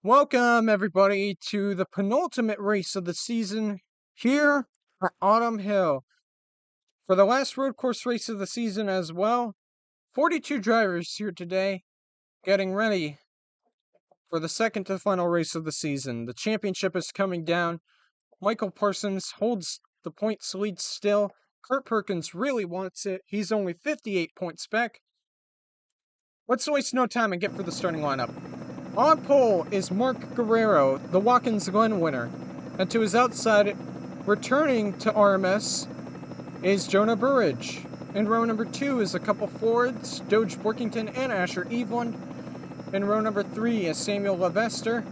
Welcome, everybody, to the penultimate race of the season here at Autumn Hill. For the last road course race of the season as well, 42 drivers here today getting ready for the second to final race of the season. The championship is coming down. Michael Parsons holds the points lead still. Kurt Perkins really wants it. He's only 58 points back. Let's waste no time and get for the starting lineup. On pole is Mark Guerrero, the Watkins Glen winner, and to his outside, returning to RMS, is Jonah Burridge. In row number 2 is a couple Fords, Doge Borkington and Asher Eveland. In row number 3 is Samuel Levester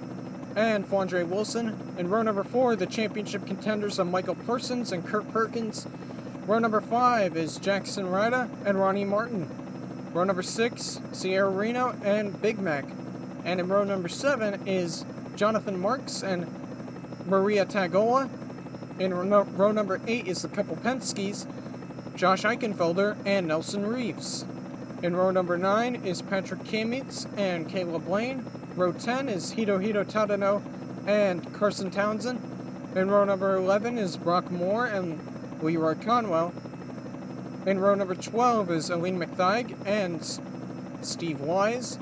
and Fondre Wilson. In row number 4, the championship contenders are Michael Parsons and Kurt Perkins. Row number 5 is Jackson Ryder and Ronnie Martin. Row number 6, Sierra Reno and Big Mac. And in row number 7 is Jonathan Marks and Maria Tagola. In row number 8 is the couple Penske's, Josh Eichenfelder and Nelson Reeves. In row number 9 is Patrick Kamitz and Caleb Lane. Row 10 is Hirohito Tadano and Carson Townsend. In row number 11 is Brock Moore and Leroy Conwell. In row number 12 is Aline McThigh and Steve Wise.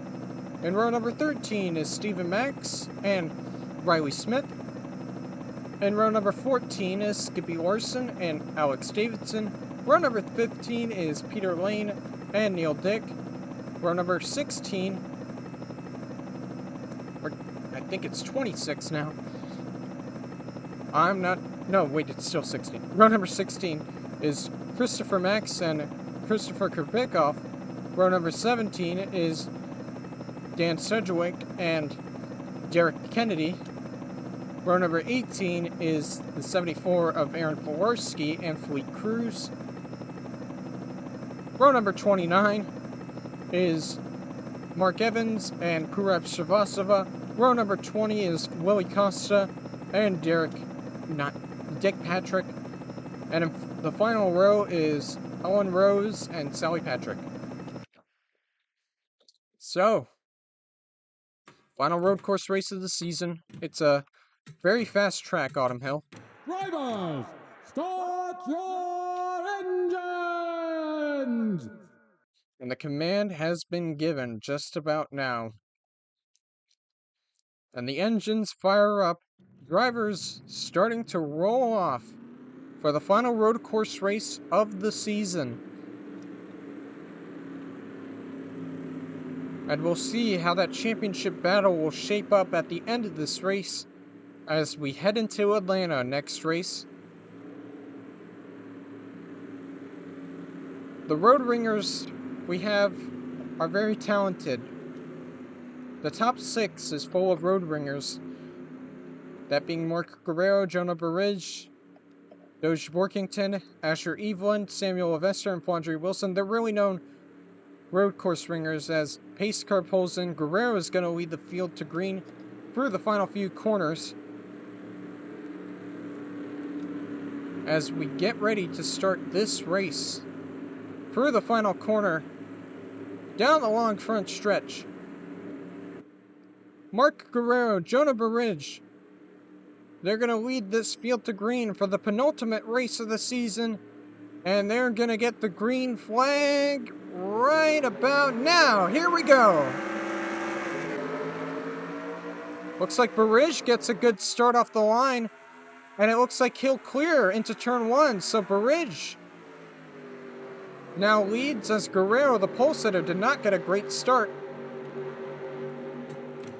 In row number 13 is Stephen Max and Riley Smith. In row number 14 is Skippy Larson and Alex Davidson. Row number 15 is Peter Lane and Neil Dick. Row number 16, or I think it's 26 now. It's still 16. Row number 16 is Christopher Max and Christopher Kerbikoff. Row number 17 is Dan Sedgwick and Derek Kennedy. Row number 18 is the 74 of Aaron Polarski and Fleet Cruz. Row number 29 is Mark Evans and Purab Srivastava. Row number 20 is Willie Costa and Dick Patrick. And in the final row is Owen Rose and Sally Patrick. So, final road course race of the season. It's a very fast track, Autumn Hill. Drivers, start your engines! And the command has been given just about now. And the engines fire up, drivers starting to roll off for the final road course race of the season. And we'll see how that championship battle will shape up at the end of this race as we head into Atlanta next race. The road ringers we have are very talented. The top 6 is full of road ringers. That being Mark Guerrero, Jonah Burridge, Doge Borkington, Asher Eveland, Samuel Levester, and Fondre Wilson. They're really known road course ringers as pace car pulls in. Guerrero is going to lead the field to green through the final few corners as we get ready to start this race. Through the final corner, down the long front stretch, Mark Guerrero, Jonah Burridge, they're going to lead this field to green for the penultimate race of the season, and they're going to get the green flag right about now. Here we go. Looks like Burridge gets a good start off the line, and it looks like he'll clear into turn 1, so Burridge now leads as Guerrero, the pole sitter, did not get a great start.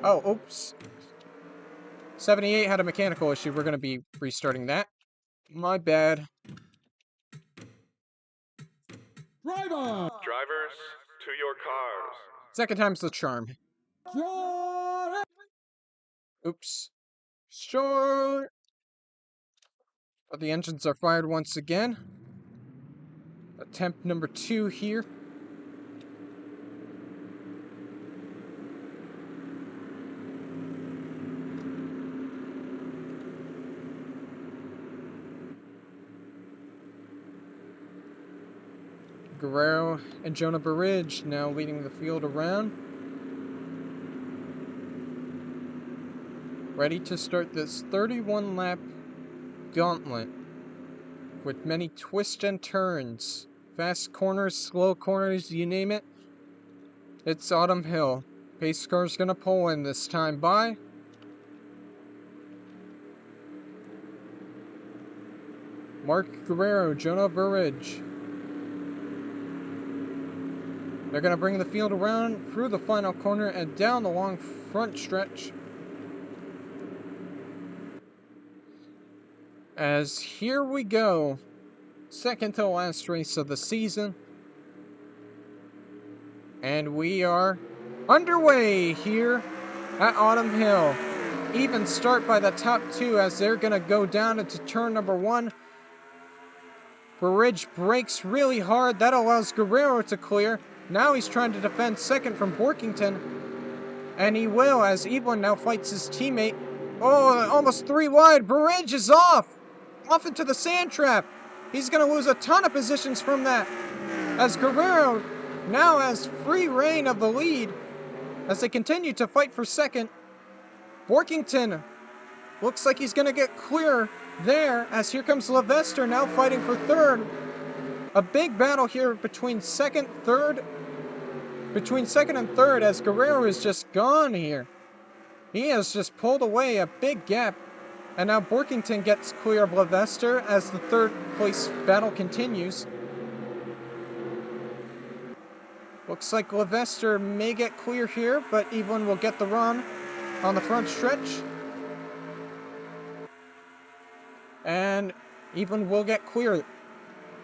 Oh, oops. 78 had a mechanical issue. We're going to be restarting that. My bad. Drivers, to your cars. Second time's the charm. your Oops. Sure. But the engines are fired once again. Attempt number 2 here. Guerrero and Jonah Burridge now leading the field around. ready to start this 31 lap gauntlet with many twists and turns. Fast corners, slow corners, you name it. It's Autumn Hill. Pace car's gonna pull in this time by Mark Guerrero, Jonah Burridge. They're gonna bring the field around through the final corner and down the long front stretch. As here we go, second to last race of the season. And we are underway here at Autumn Hill. Even start by the top two as they're gonna go down into turn number 1. Burridge brakes really hard. That allows Guerrero to clear. Now he's trying to defend second from Borkington. And he will, as Evelyn now fights his teammate. Oh, almost 3 wide. Burridge is off into the sand trap. He's going to lose a ton of positions from that. As Guerrero now has free reign of the lead as they continue to fight for second. Borkington looks like he's going to get clear there as here comes Levester now fighting for third. A big battle here between second and third as Guerrero is just gone here. He has just pulled away a big gap. And now Borkington gets clear of Levester as the third place battle continues. Looks like Levester may get clear here, but Evelyn will get the run on the front stretch. And Evelyn will get clear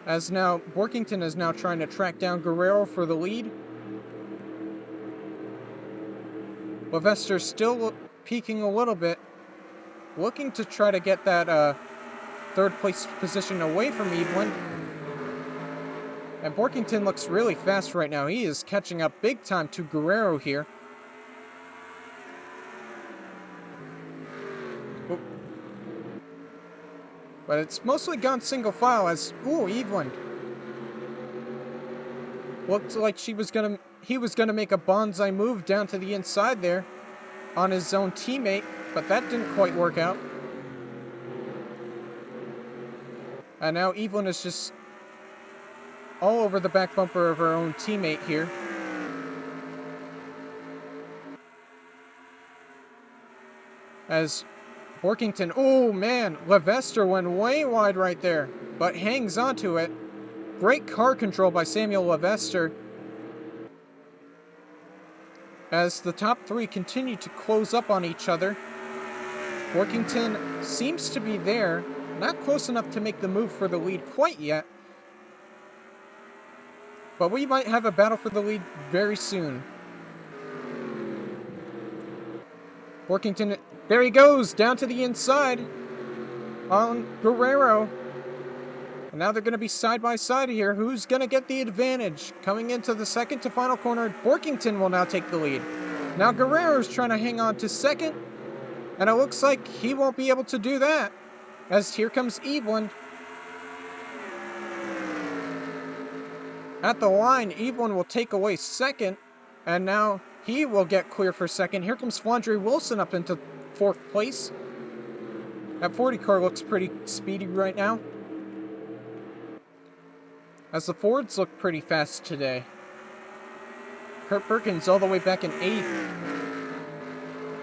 as now Borkington is now trying to track down Guerrero for the lead. Levester still peaking a little bit, looking to try to get that third place position away from Evelyn. And Borkington looks really fast right now. He is catching up big time to Guerrero here. Oh. But it's mostly gone single file as, ooh, Evelyn. Looked like he was gonna make a bonsai move down to the inside there on his own teammate, but that didn't quite work out. And now Evelyn is just all over the back bumper of her own teammate here. As Borkington, oh man, Levester went way wide right there, but hangs onto it. Great car control by Samuel Levester. As the top three continue to close up on each other. Borkington seems to be there, not close enough to make the move for the lead quite yet. But we might have a battle for the lead very soon. Borkington, there he goes, down to the inside on Guerrero. And now they're going to be side by side here. Who's going to get the advantage? Coming into the second to final corner, Borkington will now take the lead. Now Guerrero's trying to hang on to second, and it looks like he won't be able to do that, as here comes Evelyn. At the line, Evelyn will take away second, and now he will get clear for second. Here comes Flandre Wilson up into fourth place. That 40 car looks pretty speedy right now, as the Fords look pretty fast today. Kurt Perkins all the way back in 8th,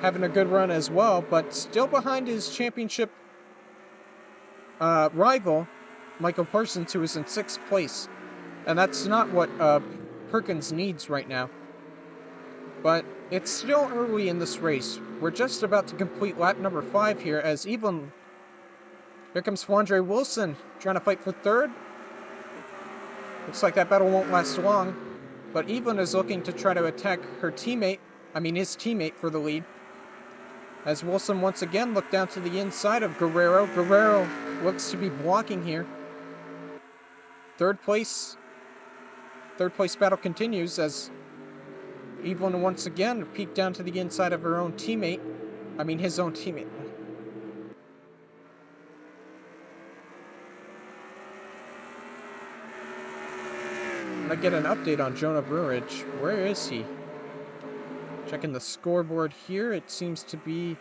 having a good run as well, but still behind his championship rival, Michael Parsons, who is in 6th place. And that's not what Perkins needs right now. But it's still early in this race. We're just about to complete lap number 5 here as Evelyn... Here comes Flandre Wilson trying to fight for third. Looks like that battle won't last long. But Evelyn is looking to try to attack his teammate for the lead. As Wilson once again looked down to the inside of Guerrero. Guerrero looks to be blocking here. Third place battle continues as Evelyn once again peeked down to the inside of her own teammate. His own teammate. I get an update on Jonah Burridge. Where is he? Checking the scoreboard here. It seems to be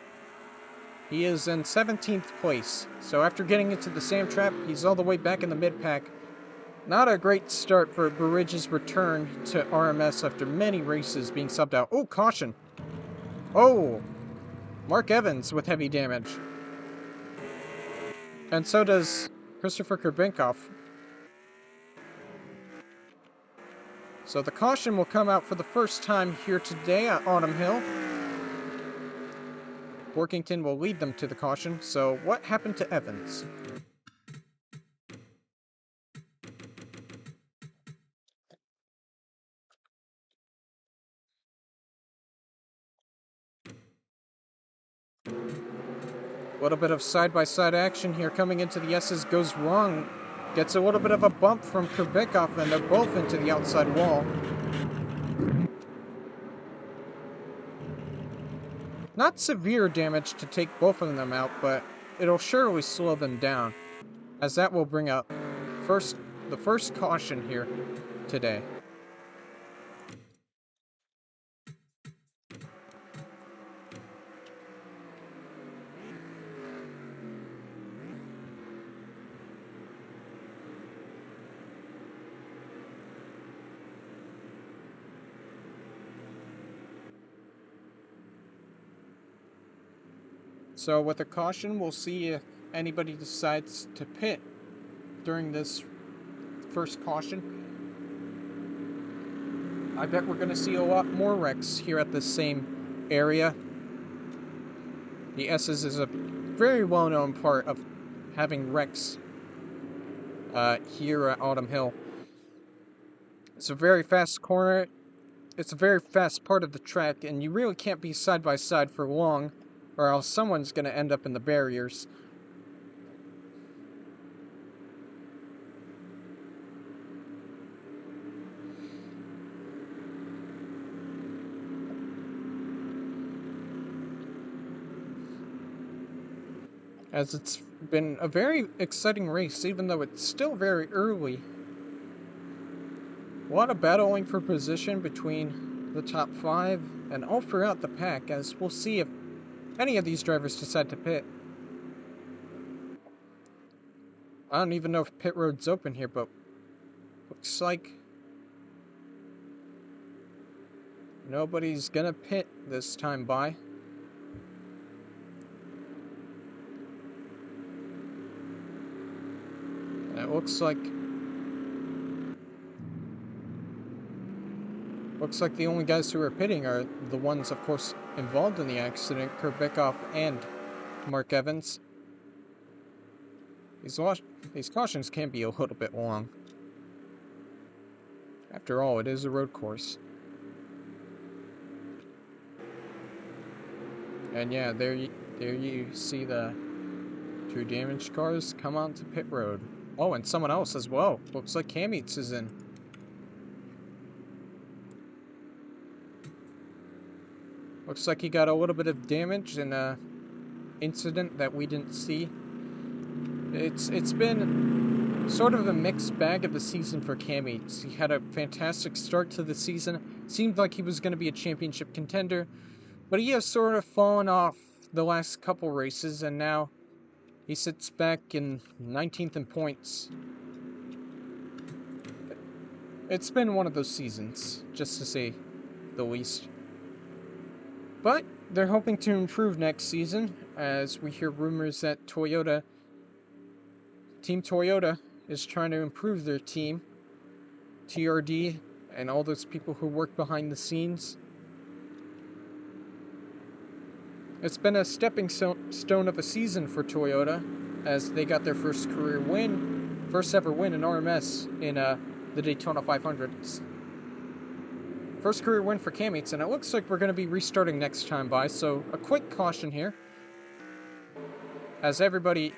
He is in 17th place. So after getting into the sand trap, he's all the way back in the mid-pack. Not a great start for Burridge's return to RMS after many races being subbed out. Oh, caution. Oh, Mark Evans with heavy damage. And so does Christopher Kurbenkoff. So the caution will come out for the first time here today at Autumn Hill. Workington will lead them to the caution. So what happened to Evans? A little bit of side-by-side action here coming into the S's goes wrong. Gets a little bit of a bump from Kurbenkoff, and they're both into the outside wall. Not severe damage to take both of them out, but it'll surely slow them down, as that will bring up the first caution here today. So with a caution, we'll see if anybody decides to pit during this first caution. I bet we're going to see a lot more wrecks here at this same area. The S's is a very well-known part of having wrecks here at Autumn Hill. It's a very fast corner. It's a very fast part of the track, and you really can't be side by side for long, or else someone's going to end up in the barriers. As it's been a very exciting race, even though it's still very early. A lot of battling for position between the top 5 and all throughout the pack, as we'll see if any of these drivers decide to pit. I don't even know if pit road's open here, but looks like nobody's gonna pit this time by. And it looks like the only guys who are pitting are the ones, of course, involved in the accident, Kurbenkoff and Mark Evans. These cautions can be a little bit long. After all, it is a road course. And yeah, there you see the 2 damaged cars come onto pit road. Oh, and someone else as well. Looks like Cameats is in. Looks like he got a little bit of damage in a incident that we didn't see. It's been sort of a mixed bag of the season for Cameats. He had a fantastic start to the season. Seemed like he was going to be a championship contender, but he has sort of fallen off the last couple races, and now he sits back in 19th in points. It's been one of those seasons, just to say the least. But they're hoping to improve next season, as we hear rumors that Team Toyota is trying to improve their team. TRD and all those people who work behind the scenes. It's been a stepping stone of a season for Toyota, as they got their first ever win in RMS in the Daytona 500. First career win for Cameats, and it looks like we're going to be restarting next time by, so a quick caution here, as everybody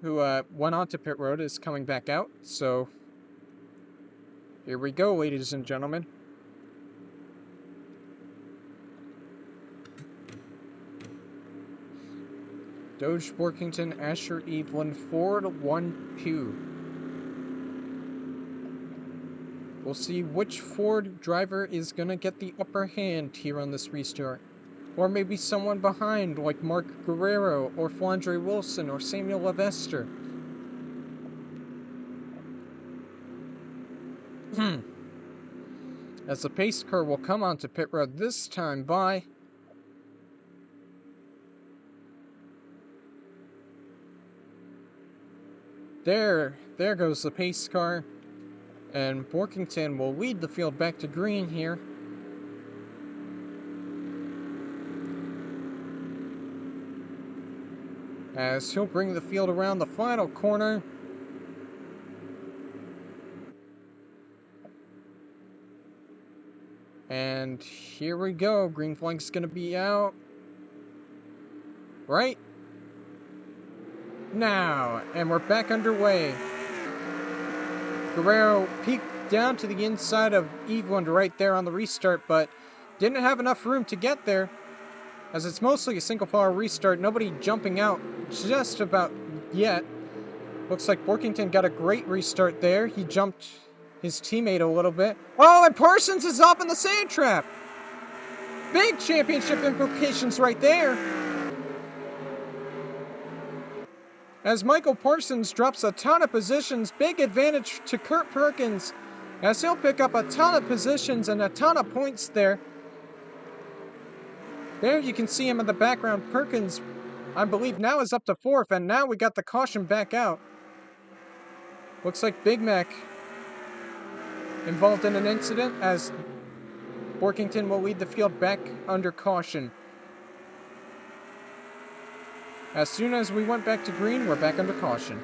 who went onto pit road is coming back out, so here we go, ladies and gentlemen. Doge, Workington, Asher, Evelyn, Ford, 1-2. We'll see which Ford driver is going to get the upper hand here on this restart. Or maybe someone behind, like Mark Guerrero, or Flandre Wilson, or Samuel Levester. As the pace car will come onto pit road this time by there goes the pace car, and Borkington will lead the field back to green here. As he'll bring the field around the final corner. And here we go. Green flag's gonna be out right now. And we're back underway. Guerrero peeked down to the inside of Eveland right there on the restart, but didn't have enough room to get there. As it's mostly a single power restart, nobody jumping out just about yet. Looks like Borkington got a great restart there. He jumped his teammate a little bit. Oh, and Parsons is up in the sand trap! Big championship implications right there! As Michael Parsons drops a ton of positions, big advantage to Kurt Perkins, as he'll pick up a ton of positions and a ton of points there. There you can see him in the background. Perkins, I believe, now is up to 4th, and now we got the caution back out. Looks like Big Mac involved in an incident, as Borkington will lead the field back under caution. As soon as we went back to green, we're back under caution.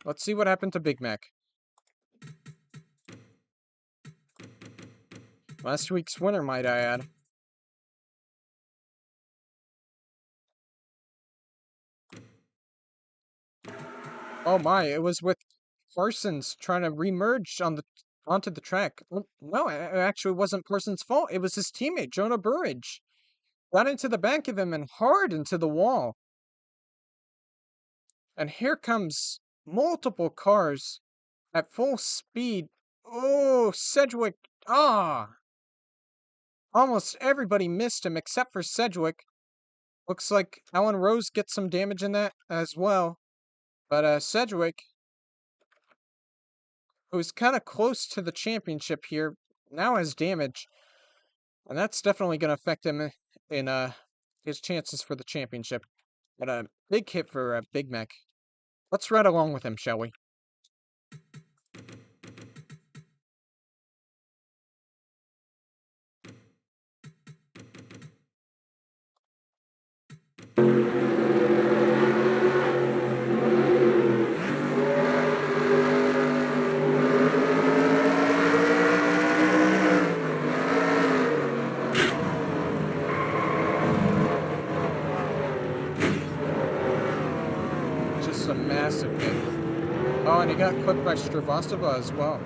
Let's see what happened to Big Mac. Last week's winner, might I add. Oh my, it was with Parsons trying to remerge onto the track. No, it actually wasn't Parsons' fault. It was his teammate, Jonah Burridge. Got into the back of him and hard into the wall. And here comes multiple cars at full speed. Oh, Sedgwick. Almost everybody missed him except for Sedgwick. Looks like Alan Rose gets some damage in that as well. But Sedgwick, who's kind of close to the championship here, now has damage. And that's definitely going to affect him in his chances for the championship. But a big hit for Big Mac. Let's ride along with him, shall we? Just a massive hit. Oh, and he got clipped by Stravastava as well.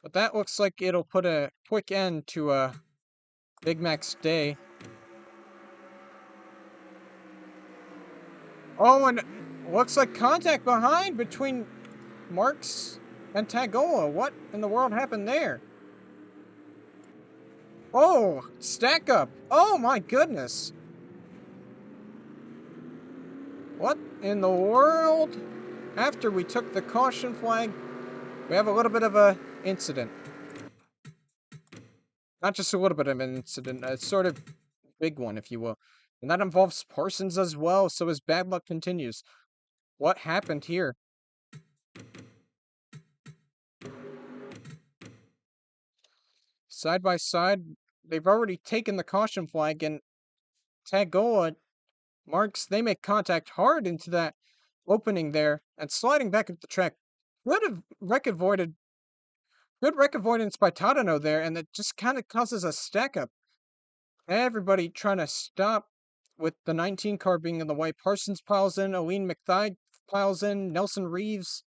But that looks like it'll put a quick end to Big Mac's day. Oh, and looks like contact behind between Marks and Tagola. What in the world happened there? Oh, stack up. Oh my goodness. What in the world? After we took the caution flag, we have a little bit of a incident. Not just a little bit of an incident, a sort of big one, if you will. And that involves Parsons as well, so his bad luck continues. What happened here? Side by side, they've already taken the caution flag, and Tagola, Marks, they make contact hard into that opening there, and sliding back up the track. Good wreck avoidance by Tadano there, and it just kind of causes a stack up. Everybody trying to stop with the 19 car being in the way. Parsons piles in, Aline McTighe piles in, Nelson Reeves.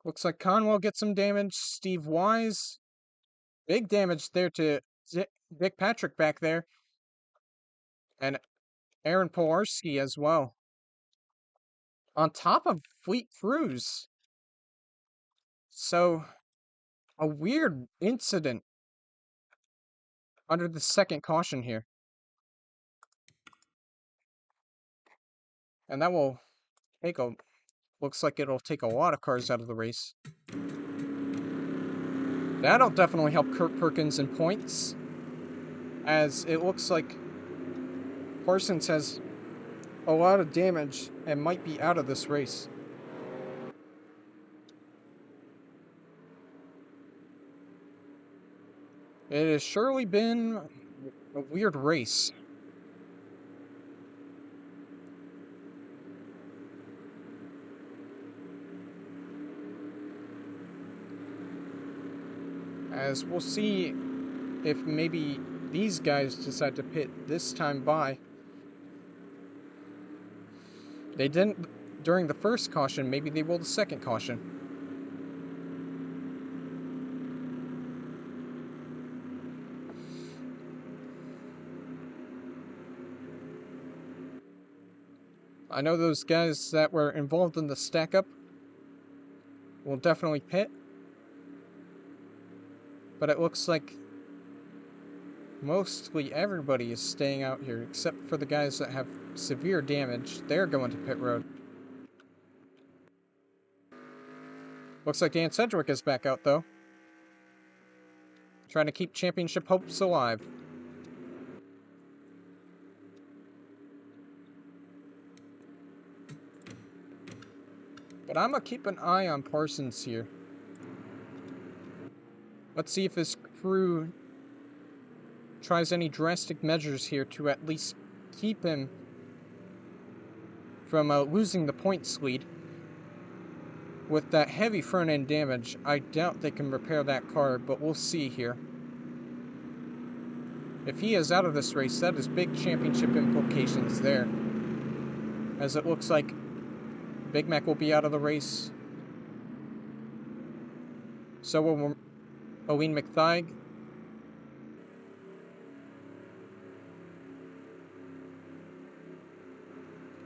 Looks like Conwell gets some damage. Steve Wise. Big damage there to Vic Patrick back there. And Aaron Polarski as well. on top of Fleet Cruise. So, a weird incident under the second caution here. And that will take looks like it'll take a lot of cars out of the race. That'll definitely help Kurt Perkins in points, as it looks like Parsons has a lot of damage and might be out of this race. It has surely been a weird race. As we'll see if maybe these guys decide to pit this time by. They didn't during the first caution, maybe they will the second caution. I know those guys that were involved in the stack up will definitely pit. But it looks like mostly everybody is staying out here, except for the guys that have severe damage. They're going to pit road. Looks like Dan Sedgwick is back out, though. Trying to keep championship hopes alive. But I'm going to keep an eye on Parsons here. Let's see if his crew tries any drastic measures here to at least keep him from losing the points lead. With that heavy front-end damage, I doubt they can repair that car, but we'll see here. If he is out of this race, that is big championship implications there. As it looks like Big Mac will be out of the race. So will Owen McThigh.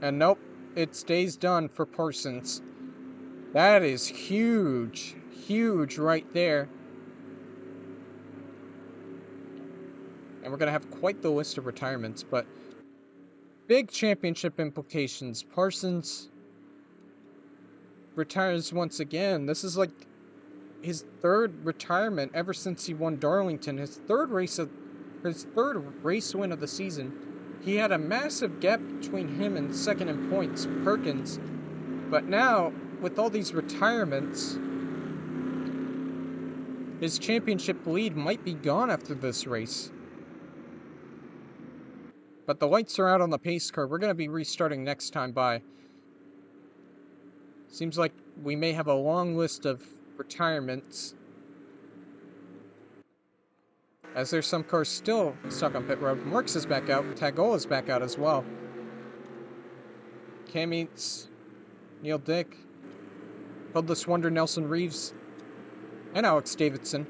And nope, it stays done for Parsons. That is huge. Huge right there. And we're going to have quite the list of retirements, but big championship implications. Parsons retires once again. This is like his third retirement ever since he won Darlington. His third race win of the season. He had a massive gap between him and second in points, Perkins. But now, with all these retirements, his championship lead might be gone after this race. But the lights are out on the pace car. We're going to be restarting next time by. Seems like we may have a long list of retirements, as there's some cars still stuck on pit road. Merckx is back out. Tagola's back out as well. Cam Eats, Neil Dick, Hoodless Wonder, Nelson Reeves, and Alex Davidson.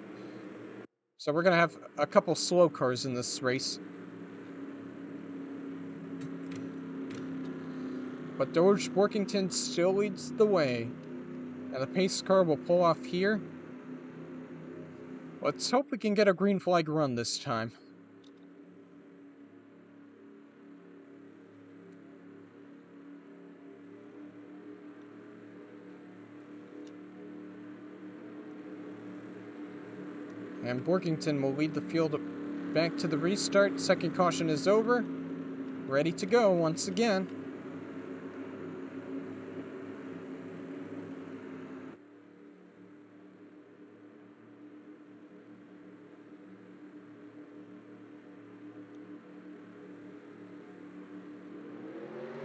So we're going to have a couple slow cars in this race. But George Workington still leads the way. And the pace car will pull off here. Let's hope we can get a green flag run this time. And Workington will lead the field back to the restart. Second caution is over. Ready to go once again.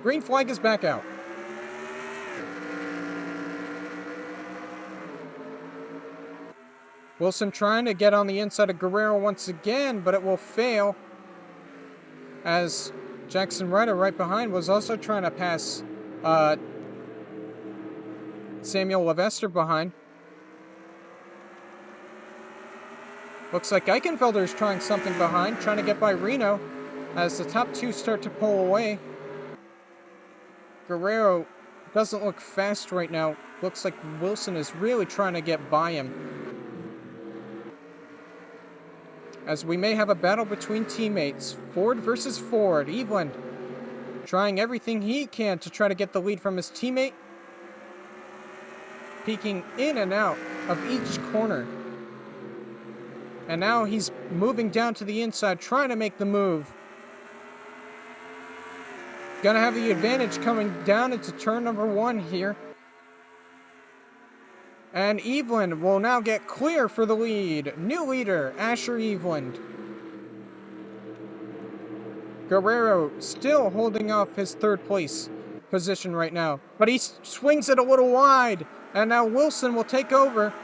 Green flag is back out. Wilson trying to get on the inside of Guerrero once again, but it will fail, as Jackson Ryder right behind was also trying to pass Samuel Levester behind. Looks like Eichenfelder is trying something behind, trying to get by Reno, as the top two start to pull away. Guerrero doesn't look fast right now. Looks like Wilson is really trying to get by him. As we may have a battle between teammates. Ford versus Ford. Eveland trying everything he can to try to get the lead from his teammate. Peeking in and out of each corner. And now he's moving down to the inside, trying to make the move. Gonna have the advantage coming down into turn number 1 here. And Eveland will now get clear for the lead. New leader, Asher Eveland. Guerrero still holding off his 3rd place position right now. But he swings it a little wide. And now Wilson will take over.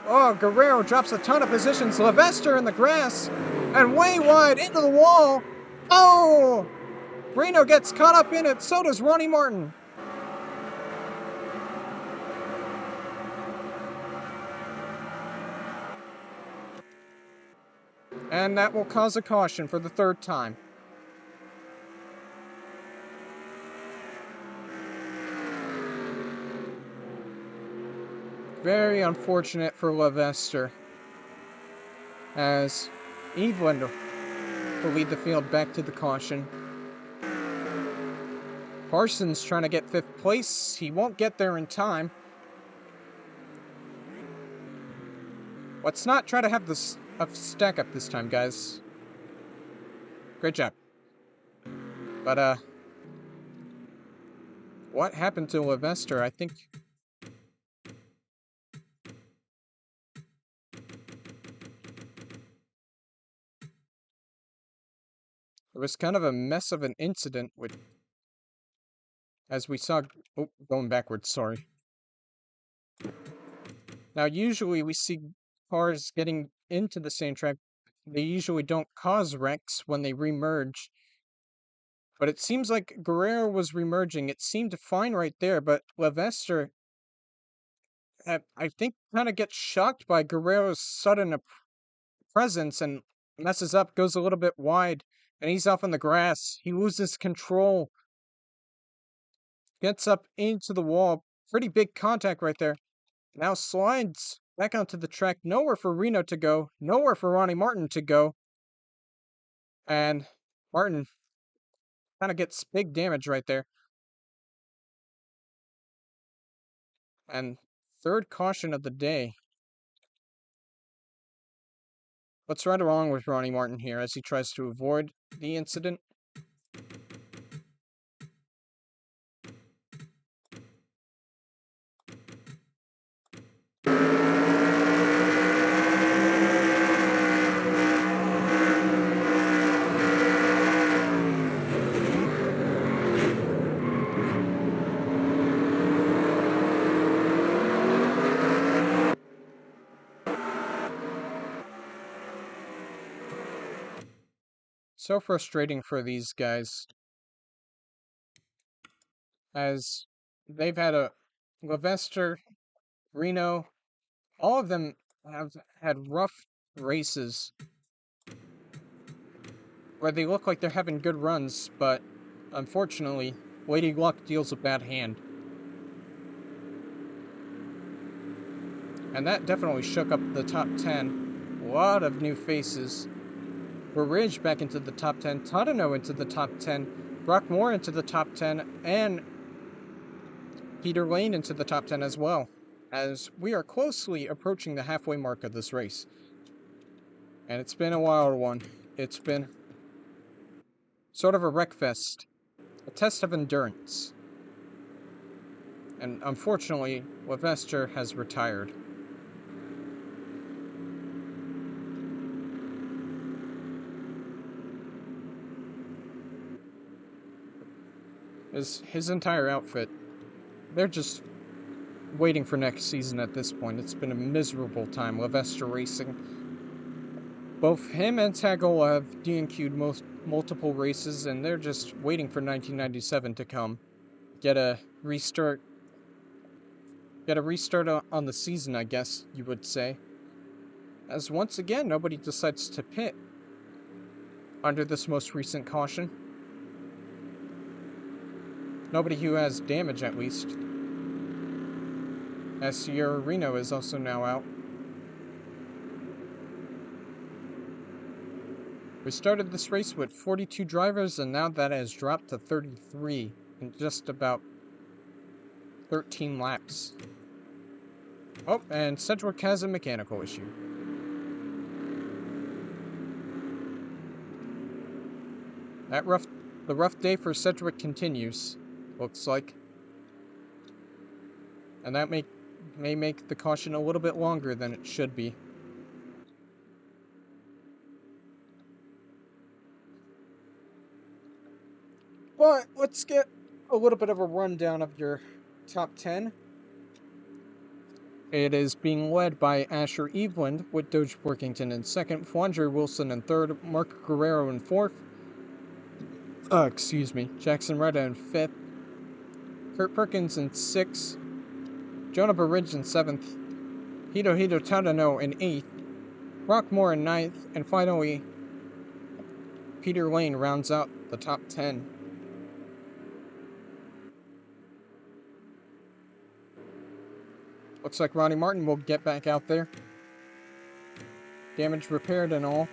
Oh, Guerrero drops a ton of positions. Levester in the grass. And way wide into the wall. Oh! Reno gets caught up in it. So does Ronnie Martin. And that will cause a caution for the 3rd time. Very unfortunate for Levester, as Eveland will lead the field back to the caution. Parsons trying to get 5th place. He won't get there in time. Let's not try to have this stack up this time, guys. Great job. But, what happened to Levester? I think... It was kind of a mess of an incident with... As we saw... Oh, going backwards, sorry. Now, usually we see cars getting into the same track. They usually don't cause wrecks when they remerge. But it seems like Guerrero was remerging. It seemed fine right there, but Levester, I think, kind of gets shocked by Guerrero's sudden presence and messes up, goes a little bit wide, and he's off on the grass. He loses control. Gets up into the wall. Pretty big contact right there. Now slides back onto the track. Nowhere for Reno to go. Nowhere for Ronnie Martin to go. And Martin kind of gets big damage right there. And 3rd caution of the day. What's right along with Ronnie Martin here as he tries to avoid the incident? So frustrating for these guys, as they've had Levester, Reno, all of them have had rough races where they look like they're having good runs, but unfortunately, Lady Luck deals a bad hand. And that definitely shook up the top 10. A lot of new faces. Ridge back into the top 10, Tadano into the top 10, Brock Moore into the top 10, and Peter Lane into the top 10 as well, as we are closely approaching the halfway mark of this race. And it's been a wild one. It's been sort of a wreckfest, a test of endurance. And unfortunately, Levester has retired. His entire outfit, they're just waiting for next season at this point. It's been a miserable time, Levester Racing. Both him and Tagle have DNQ'd multiple races, and they're just waiting for 1997 to come. Get a restart on the season, I guess you would say. As once again, nobody decides to pit under this most recent caution. Nobody who has damage, at least. as Sierra Reno is also now out. We started this race with 42 drivers, and now that has dropped to 33 in just about 13 laps. Oh, and Sedgwick has a mechanical issue. The rough day for Sedgwick continues, looks like. And that may make the caution a little bit longer than it should be. But let's get a little bit of a rundown of your top 10. It is being led by Asher Eveland with Doge Workington in second, Flandre Wilson in third, Mark Guerrero in fourth. Jackson Retta in fifth, Kurt Perkins in sixth, Jonah Burridge in seventh, Hirohito Tadano in eighth, Brock Moore in ninth, and finally, Peter Lane rounds out the top 10. Looks like Ronnie Martin will get back out there. Damage repaired and all.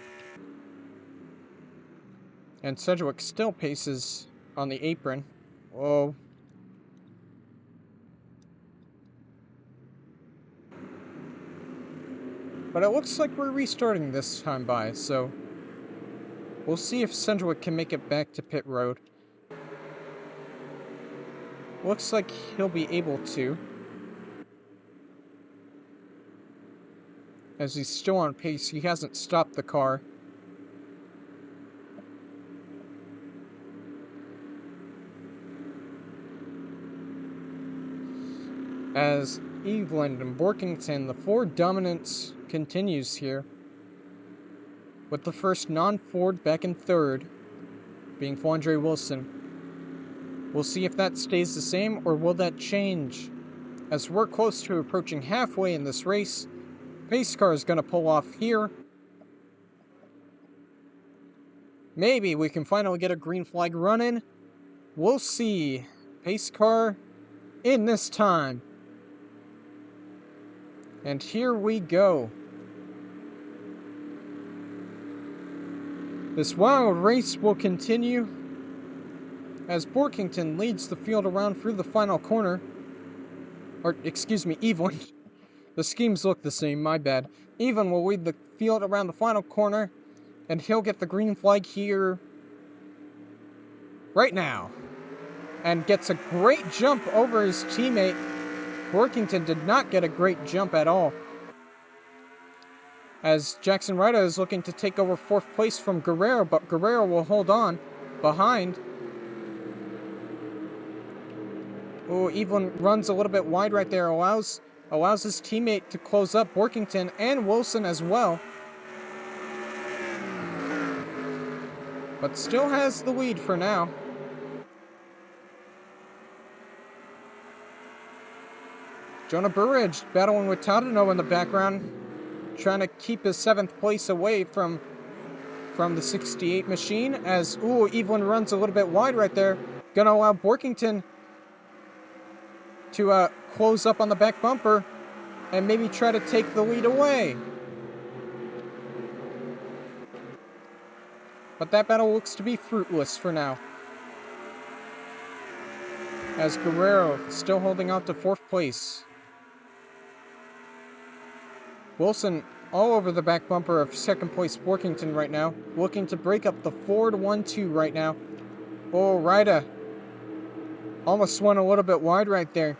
And Sedgwick still paces on the apron. Whoa. But it looks like we're restarting this time by, so we'll see if Sedgwick can make it back to pit road. Looks like he'll be able to, as he's still on pace. He hasn't stopped the car. As Eveland and Borkington, the Ford dominance continues here, with the first non-Ford back in third being Flandre Wilson. We'll see if that stays the same, or will that change? As we're close to approaching halfway in this race, pace car is going to pull off here. Maybe we can finally get a green flag running. We'll see. Pace car in this time. And here we go. This wild race will continue as Borkington leads the field around through the final corner. Or, excuse me, Eveland. The schemes look the same, my bad. Eveland will lead the field around the final corner, and he'll get the green flag here right now. And gets a great jump over his teammate. Workington did not get a great jump at all, as Jackson Rita is looking to take over fourth place from Guerrero, but Guerrero will hold on behind. Oh, Eveland runs a little bit wide right there, allows his teammate to close up Workington and Wilson as well, but still has the lead for now. Jonah Burridge battling with Tadano in the background, trying to keep his 7th place away from the 68 machine, as, Eveland runs a little bit wide right there. Gonna allow Borkington to close up on the back bumper and maybe try to take the lead away. But that battle looks to be fruitless for now, as Guerrero still holding out to 4th place. Wilson all over the back bumper of 2nd place Borkington right now, looking to break up the Ford 1-2 right now. Oh, Rida almost went a little bit wide right there.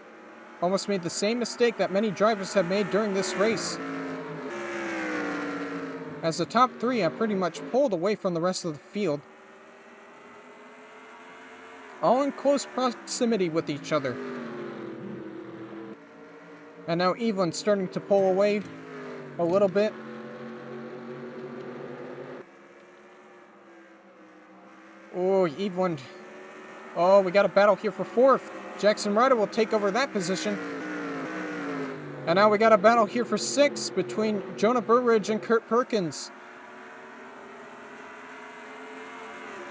Almost made the same mistake that many drivers have made during this race, as the top 3 have pretty much pulled away from the rest of the field, all in close proximity with each other. And now Eveland's starting to pull away a little bit. Oh, Eveland. Oh, we got a battle here for 4th. Jackson Ryder will take over that position. And now we got a battle here for 6th between Jonah Burridge and Kurt Perkins.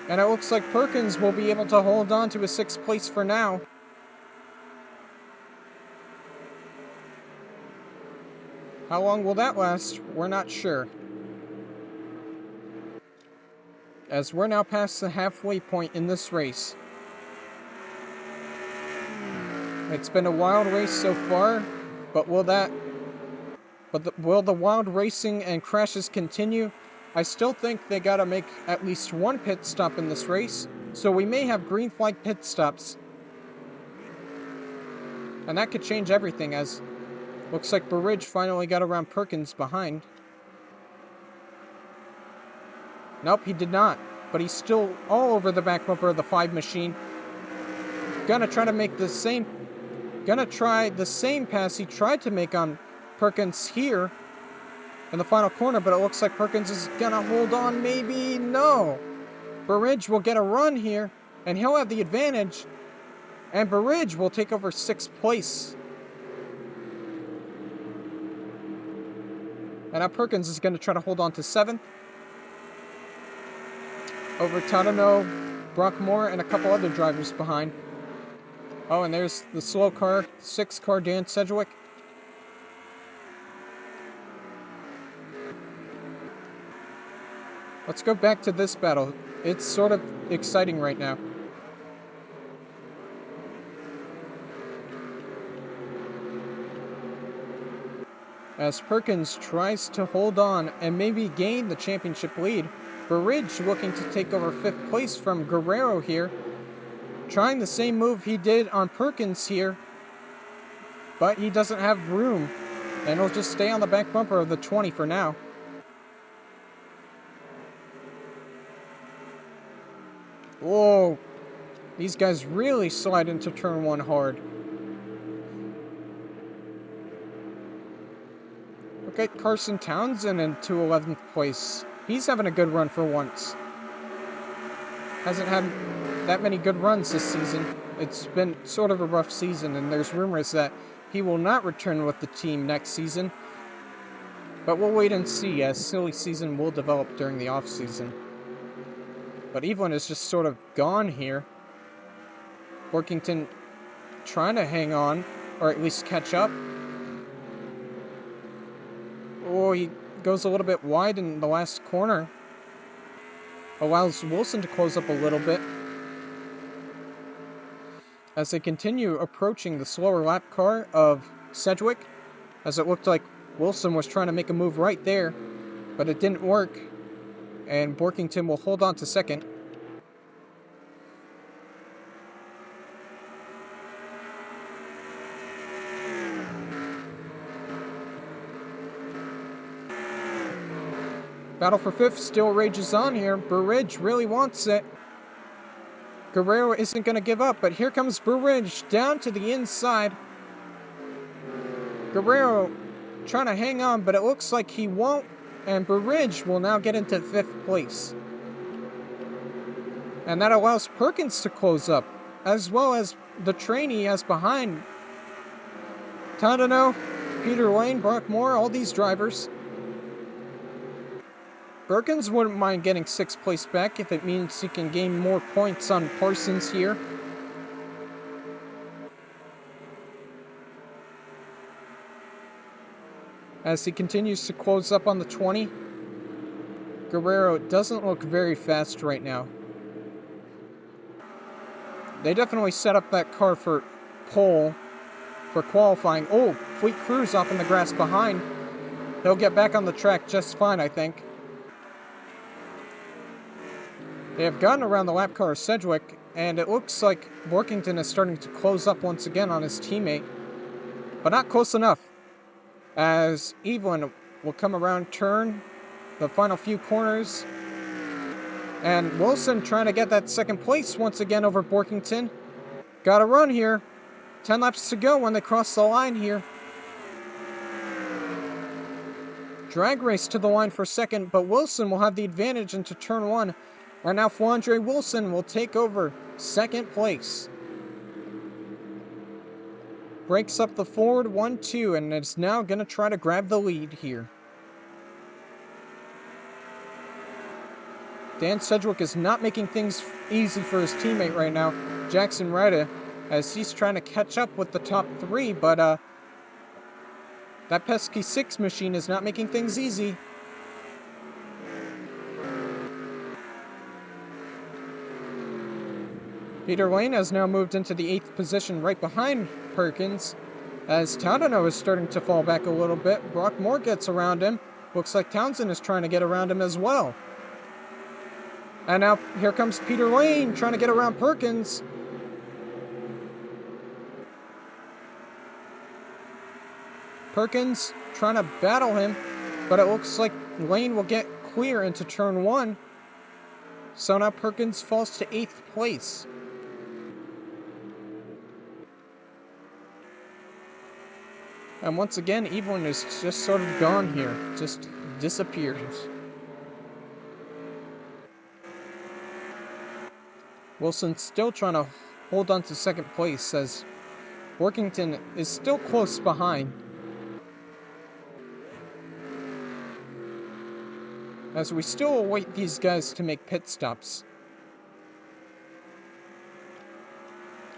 And it looks like Perkins will be able to hold on to his 6th place for now. How long will that last? We're not sure. As we're now past the halfway point in this race. It's been a wild race so far, but will the wild racing and crashes continue? I still think they gotta make at least one pit stop in this race, so we may have green flag pit stops. And that could change everything, as looks like Burridge finally got around Perkins behind. Nope, he did not, but he's still all over the back bumper of the 5 machine. Gonna try the same pass he tried to make on Perkins here in the final corner, but it looks like Perkins is gonna hold on, maybe. No! Burridge will get a run here, and he'll have the advantage, and Burridge will take over 6th place. And now Perkins is gonna try to hold on to 7th. Over Tadano, Brockmore, and a couple other drivers behind. Oh, and there's the slow car, 6th car, Dan Sedgwick. Let's go back to this battle. It's sort of exciting right now. As Perkins tries to hold on and maybe gain the championship lead, Burridge looking to take over 5th place from Guerrero here. Trying the same move he did on Perkins here, but he doesn't have room, and he'll just stay on the back bumper of the 20 for now. Whoa, these guys really slide into turn 1 hard. Look at Carson Townsend into 11th place. He's having a good run for once. Hasn't had that many good runs this season. It's been sort of a rough season, and there's rumors that he will not return with the team next season. But we'll wait and see, as silly season will develop during the off-season. But Evelyn is just sort of gone here. Workington trying to hang on, or at least catch up. Oh, he goes a little bit wide in the last corner. Allows Wilson to close up a little bit. As they continue approaching the slower lap car of Sedgwick, as it looked like Wilson was trying to make a move right there, but it didn't work, and Borkington will hold on to 2nd. Battle for 5th still rages on here. Burridge really wants it. Guerrero isn't going to give up, but here comes Burridge down to the inside. Guerrero trying to hang on, but it looks like he won't, and Burridge will now get into 5th place. And that allows Perkins to close up, as well as the train he has behind. Tadano, Peter Lane, Brock Moore, all these drivers. Perkins wouldn't mind getting 6th place back if it means he can gain more points on Parsons here. As he continues to close up on the 20, Guerrero doesn't look very fast right now. They definitely set up that car for pole for qualifying. Oh, Fleet Cruz off in the grass behind. He'll get back on the track just fine, I think. They have gotten around the lap car of Sedgwick, and it looks like Borkington is starting to close up once again on his teammate. But not close enough, as Evelyn will come around turn the final few corners. And Wilson trying to get that 2nd place once again over Borkington. Got a run here. 10 laps to go when they cross the line here. Drag race to the line for 2nd, but Wilson will have the advantage into turn 1. And now Flandre Wilson will take over 2nd place. Breaks up the forward 1-2 and is now going to try to grab the lead here. Dan Sedgwick is not making things easy for his teammate right now, Jackson Ryder, as he's trying to catch up with the top 3, but That pesky 6 machine is not making things easy. Peter Lane has now moved into the 8th position right behind Perkins, as Tadano is starting to fall back a little bit. Brock Moore gets around him. Looks like Townsend is trying to get around him as well. And now here comes Peter Lane trying to get around Perkins. Perkins trying to battle him, but it looks like Lane will get clear into turn 1. So now Perkins falls to 8th place. And once again, Evelyn is just sort of gone here. Just disappears. Wilson's still trying to hold on to 2nd place as Workington is still close behind. As we still await these guys to make pit stops.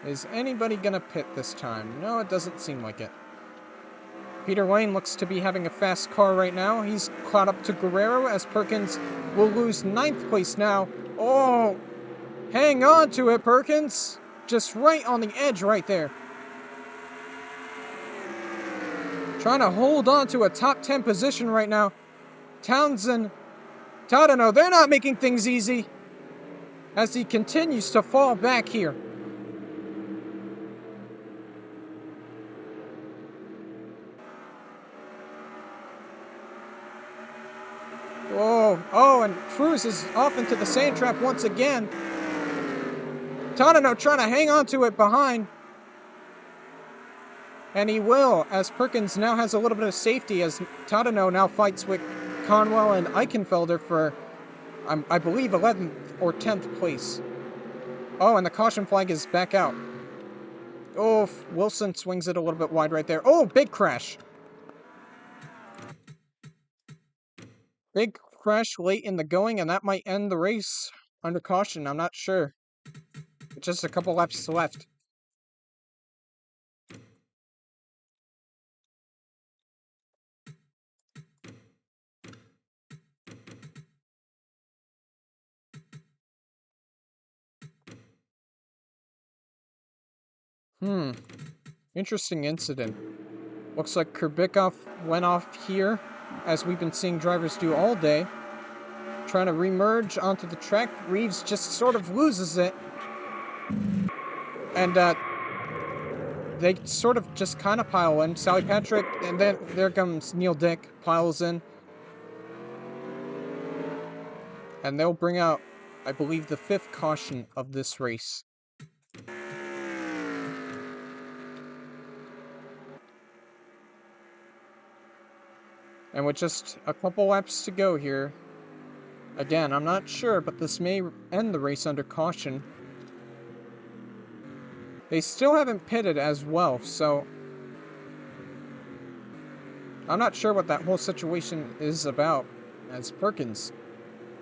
Is anybody gonna pit this time? No, it doesn't seem like it. Peter Lane looks to be having a fast car right now. He's caught up to Guerrero as Perkins will lose 9th place now. Oh, hang on to it, Perkins. Just right on the edge right there. Trying to hold on to a top 10 position right now. Townsend, Tadano, they're not making things easy as he continues to fall back here. Oh, and Cruz is off into the sand trap once again. Tadano trying to hang on to it behind. And he will, as Perkins now has a little bit of safety as Tadano now fights with Conwell and Eichenfelder for, I believe, 11th or 10th place. Oh, and the caution flag is back out. Oh, Wilson swings it a little bit wide right there. Oh, big crash. Big crash late in the going, and that might end the race under caution. I'm not sure. Just a couple laps left. Interesting incident. Looks like Kurbikov went off here, as we've been seeing drivers do all day. Trying to remerge onto the track. Reeves just sort of loses it. And they sort of just kind of pile in. Sally Patrick, and then there comes Neil Dick, piles in. And they'll bring out, I believe, the 5th caution of this race. And with just a couple laps to go here, again, I'm not sure, but this may end the race under caution. They still haven't pitted as well, so I'm not sure what that whole situation is about, as Perkins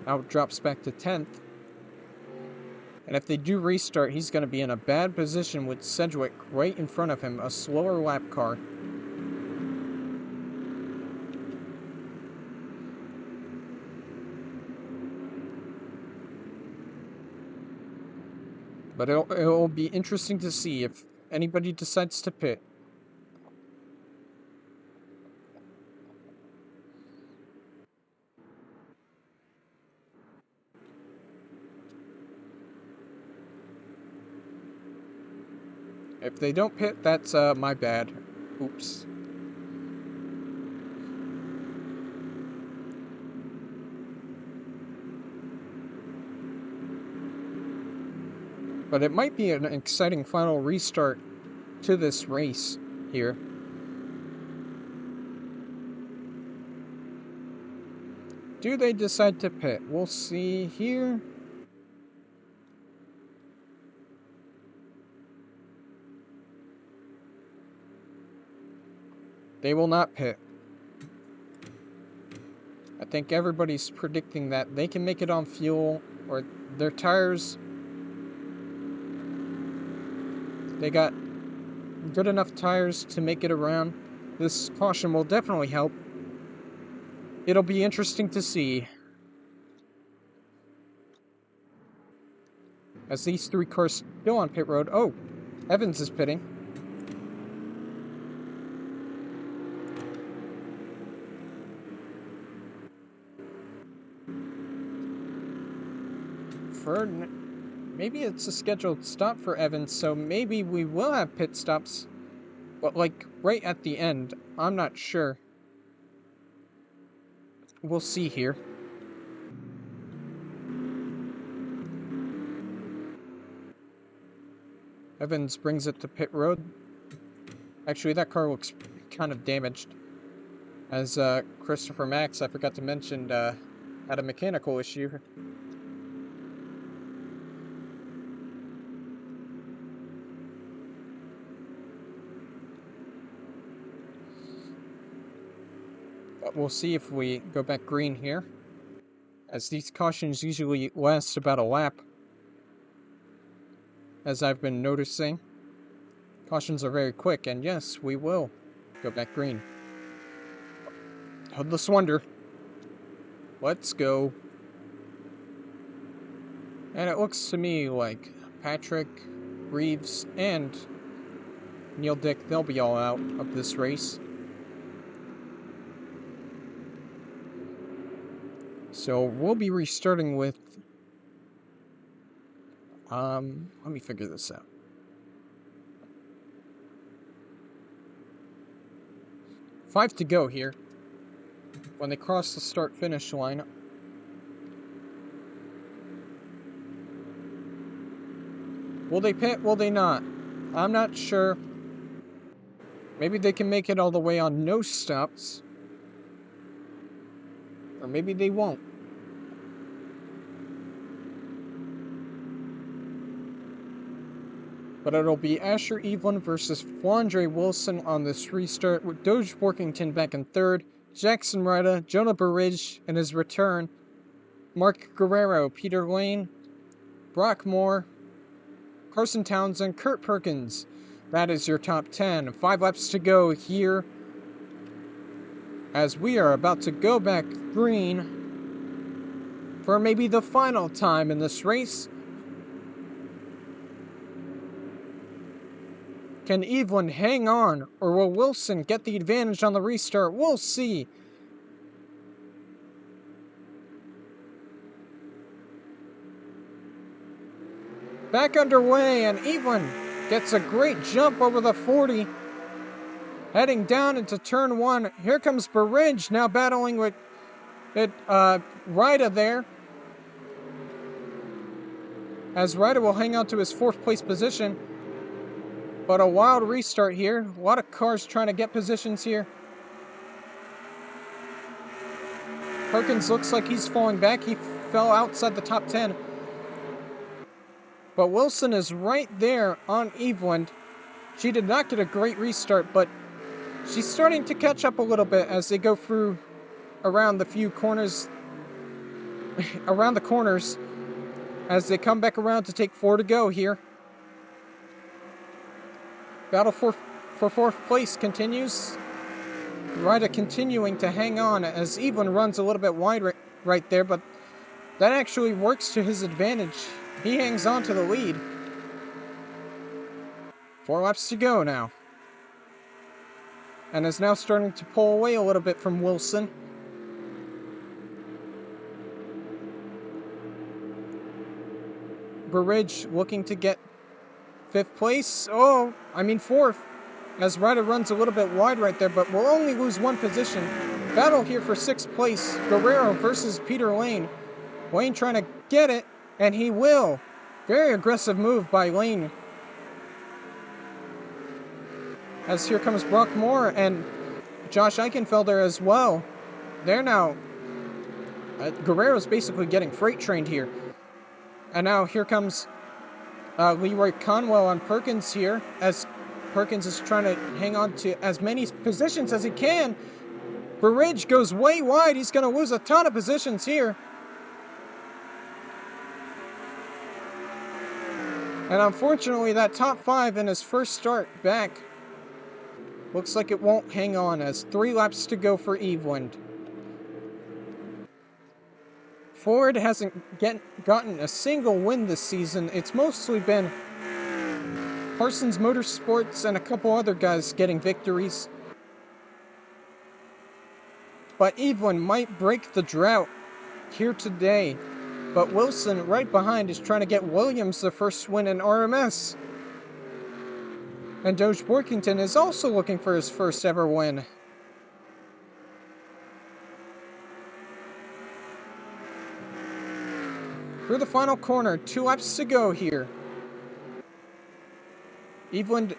now drops back to 10th. And if they do restart, he's going to be in a bad position with Sedgwick right in front of him, a slower lap car. But it'll be interesting to see if anybody decides to pit. If they don't pit, that's my bad. Oops. But it might be an exciting final restart to this race here. Do they decide to pit? We'll see here. They will not pit. I think everybody's predicting that they can make it on fuel, or their tires, they got good enough tires to make it around. This caution will definitely help. It'll be interesting to see as these three cars still on pit road. Oh, Evans is pitting. Maybe it's a scheduled stop for Evans, so maybe we will have pit stops, but like right at the end. I'm not sure. We'll see here. Evans brings it to pit road. Actually, that car looks kind of damaged. As Christopher Max, I forgot to mention, had a mechanical issue. But we'll see if we go back green here, as these cautions usually last about a lap, as I've been noticing. Cautions are very quick, and yes, we will go back green. Headless Wonder. Let's go. And it looks to me like Patrick, Reeves, and Neil Dick, they'll be all out of this race. So we'll be restarting with... let me figure this out. Five to go here. When they cross the start-finish line. Will they pit? Will they not? I'm not sure. Maybe they can make it all the way on no stops. Or maybe they won't. But it'll be Asher Evelyn versus Flandre Wilson on this restart, with Doge Workington back in third, Jackson Ryda, Jonah Burridge in his return, Mark Guerrero, Peter Lane, Brock Moore, Carson Townsend, Kurt Perkins. That is your top 10. 5 laps to go here, as we are about to go back green for maybe the final time in this race. Can Evelyn hang on, or will Wilson get the advantage on the restart? We'll see. Back underway, and Evelyn gets a great jump over the 40. Heading down into turn 1. Here comes Burridge, now battling with Ryda there. As Ryda will hang on to his 4th place position. But a wild restart here. A lot of cars trying to get positions here. Perkins looks like he's falling back. He fell outside the top 10. But Wilson is right there on Evelyn. She did not get a great restart, but she's starting to catch up a little bit as they go through around the few corners. Around the corners. As they come back around to take 4 to go here. Battle for 4th place continues. Ryda continuing to hang on as Evelyn runs a little bit wide right there, but that actually works to his advantage. He hangs on to the lead. 4 laps to go now. And is now starting to pull away a little bit from Wilson. Burridge looking to get 5th place. 4th. As Ryder runs a little bit wide right there, but will only lose 1 position. Battle here for 6th place. Guerrero versus Peter Lane. Lane trying to get it, and he will. Very aggressive move by Lane. As here comes Brock Moore and Josh Eichenfelder as well. They're now... Guerrero's basically getting freight trained here. And now here comes... Leroy Conwell on Perkins here, as Perkins is trying to hang on to as many positions as he can. Burridge goes way wide. He's going to lose a ton of positions here. And unfortunately, that top 5 in his first start back Looks like it won't hang on as 3 laps to go for Eveland. Ford hasn't gotten a single win this season. It's mostly been Parsons Motorsports and a couple other guys getting victories. But Eveland might break the drought here today. But Wilson, right behind, is trying to get Williams the first win in RMS. And Doge Borkington is also looking for his first ever win. Through the final corner, 2 laps to go here. Eveland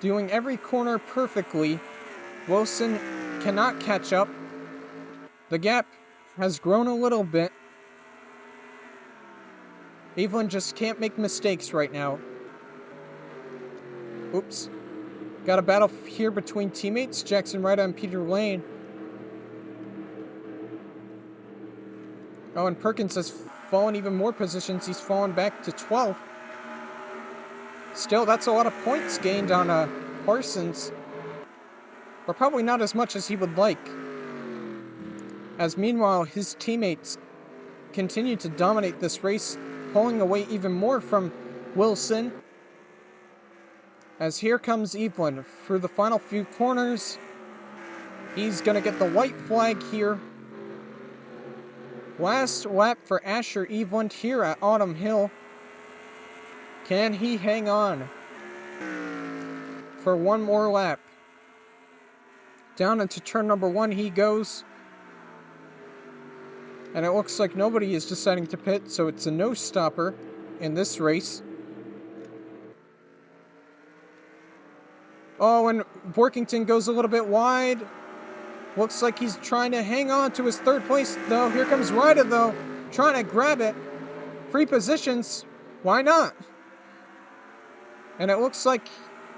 doing every corner perfectly. Wilson cannot catch up. The gap has grown a little bit. Eveland just can't make mistakes right now. Oops. Got a battle here between teammates, Jackson Ryder and Peter Lane. Oh, and Perkins has fallen even more positions. He's fallen back to 12th. Still, that's a lot of points gained on Parsons. But probably not as much as he would like. As meanwhile, his teammates continue to dominate this race, pulling away even more from Wilson. As here comes Eveland through the final few corners. He's going to get the white flag here. Last lap for Asher Eveland here at Autumn Hill. Can he hang on for one more lap? Down into turn number 1 he goes. And it looks like nobody is deciding to pit, so it's a no-stopper in this race. Oh, and Borkington goes a little bit wide. Looks like he's trying to hang on to his 3rd place, though. Here comes Ryder, though, trying to grab it. Free positions. Why not? And it looks like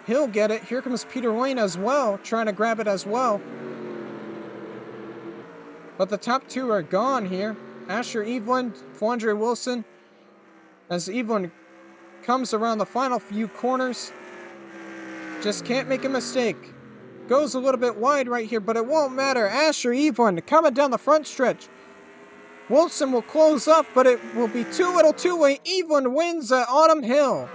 he'll get it. Here comes Peter Lane as well, trying to grab it as well. But the top 2 are gone here. Asher Eveland, Flandre Wilson. As Eveland comes around the final few corners. Just can't make a mistake. Goes a little bit wide right here, but it won't matter. Asher Eveland coming down the front stretch. Wilson will close up, but it will be too little too late. Eveland wins at Autumn Hill.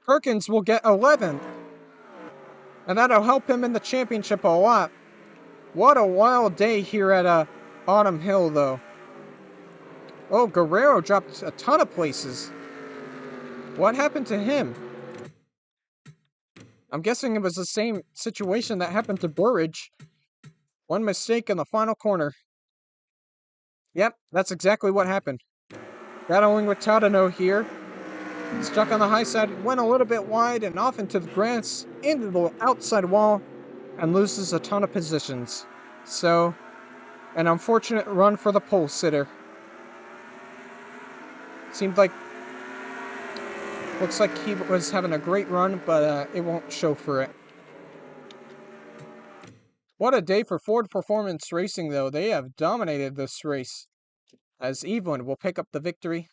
Perkins will get 11th. And that'll help him in the championship a lot. What a wild day here at Autumn Hill, though. Oh, Guerrero dropped a ton of places. What happened to him? I'm guessing it was the same situation that happened to Burridge. One mistake in the final corner. Yep, that's exactly what happened. Battling with Tadano here. Stuck on the high side, went a little bit wide and off into the grass, into the outside wall, and loses a ton of positions. So, an unfortunate run for the pole sitter. Looks like he was having a great run, but it won't show for it. What a day for Ford Performance Racing, though. They have dominated this race, as Eveland will pick up the victory.